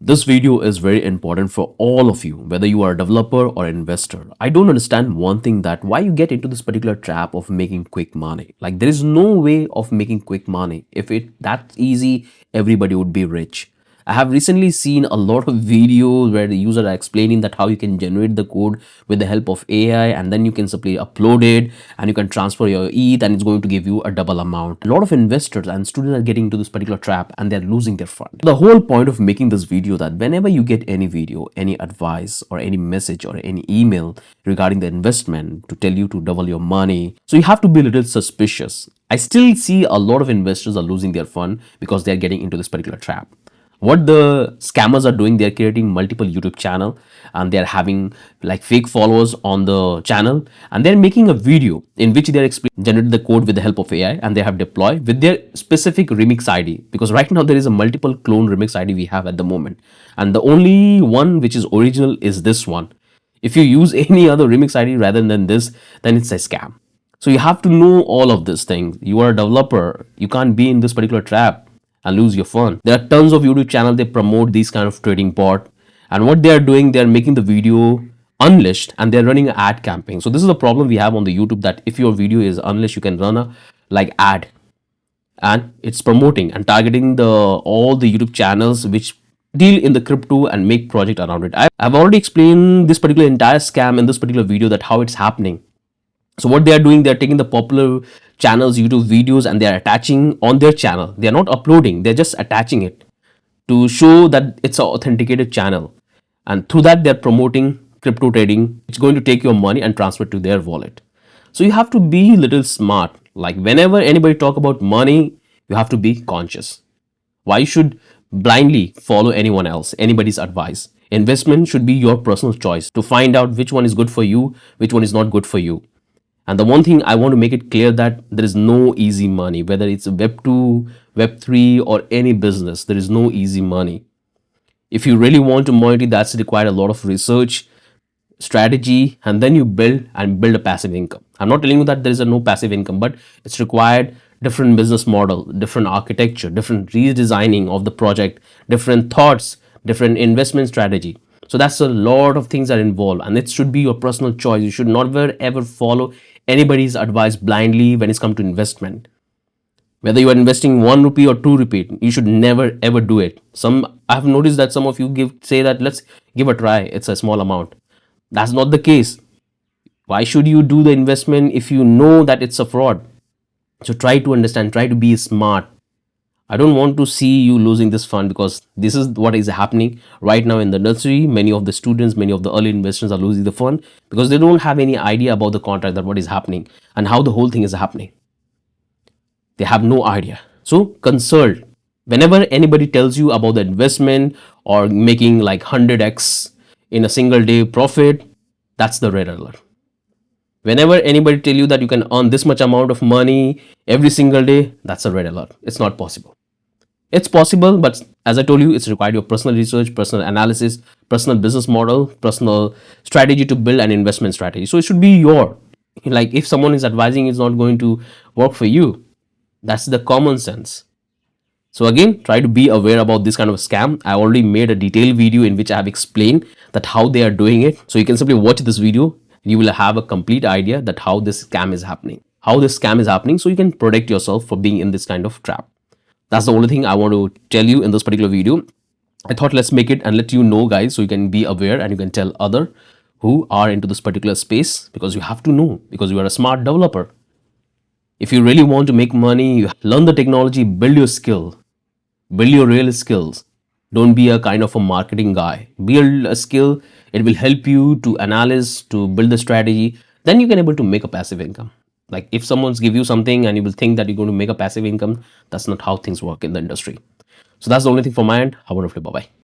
This video is very important for all of you, whether you are a developer or an investor. I don't understand one thing, that why you get into this particular trap of making quick money. Like, there is no way of making quick money. If it that's easy, everybody would be rich. I have recently seen a lot of videos where the user are explaining that how you can generate the code with the help of AI, and then you can simply upload it and you can transfer your ETH and it's going to give you a double amount. A lot of investors and students are getting into this particular trap and they're losing their fund. The whole point of making this video, that whenever you get any video, any advice or any message or any email regarding the investment to tell you to double your money, so you have to be a little suspicious. I still see a lot of investors are losing their fund because they're getting into this particular trap. What the scammers are doing, they're creating multiple YouTube channel and they're having like fake followers on the channel, and they're making a video in which they're generated the code with the help of AI, and they have deployed with their specific remix ID, because right now there is a multiple clone remix ID we have at the moment, and the only one which is original is this one. If you use any other remix ID rather than this, then it's a scam. So you have to know all of these things. You are a developer, you can't be in this particular trap and lose your fund. There are tons of YouTube channels, they promote these kind of trading bot, and what they are doing, they are making the video unlisted and they're running an ad campaign. So this is a problem we have on the YouTube, that if your video is unlisted, you can run a like ad, and it's promoting and targeting the all the YouTube channels which deal in the crypto and make project around it. I've already explained this particular entire scam in this particular video, that how it's happening. So what they are doing, they're taking the popular channels, YouTube videos, and they're attaching on their channel. They're not uploading, they're just attaching it to show that it's an authenticated channel. And through that, they're promoting crypto trading. It's going to take your money and transfer to their wallet. So you have to be a little smart. Like, whenever anybody talk about money, you have to be conscious. Why you should blindly follow anyone else, anybody's advice? Investment should be your personal choice to find out which one is good for you, which one is not good for you. And the one thing I want to make it clear, that there is no easy money, whether it's Web 2, Web 3 or any business, there is no easy money. If you really want to money, that's required a lot of research, strategy, and then you build a passive income. I'm not telling you that there is no passive income, but it's required different business model, different architecture, different redesigning of the project, different thoughts, different investment strategy. So that's a lot of things are involved, and it should be your personal choice. You should never ever follow anybody's advice blindly when it's come to investment. Whether you are investing 1 rupee or 2 rupee, you should never ever do it. I've noticed that some of you say that let's give a try, it's a small amount. That's not the case. Why should you do the investment if you know that it's a fraud? So try to understand, try to be smart. I don't want to see you losing this fund, because this is what is happening right now in the industry. Many of the students, many of the early investors are losing the fund because they don't have any idea about the contract, that what is happening and how the whole thing is happening. They have no idea. So consult. Whenever anybody tells you about the investment or making like 100x in a single day profit, that's the red alert. Whenever anybody tell you that you can earn this much amount of money every single day, that's a red alert. It's not possible. It's possible, but as I told you, it's required your personal research, personal analysis, personal business model, personal strategy to build an investment strategy. So it should be your, like, if someone is advising it's not going to work for you, that's the common sense. So again, try to be aware about this kind of scam. I already made a detailed video in which I have explained that how they are doing it. So you can simply watch this video. You will have a complete idea that how this scam is happening. So you can protect yourself for being in this kind of trap. That's the only thing I want to tell you in this particular video. I thought let's make it and let you know, guys, so you can be aware and you can tell other who are into this particular space, because you have to know, because you are a smart developer. If you really want to make money, you learn the technology, build your skill, build your real skills. Don't be a kind of a marketing guy. Build a skill. It will help you to analyze, to build the strategy. Then you can able to make a passive income. Like, if someone's give you something and you will think that you're going to make a passive income, that's not how things work in the industry. So that's the only thing from my end. Have a wonderful day. Bye-bye.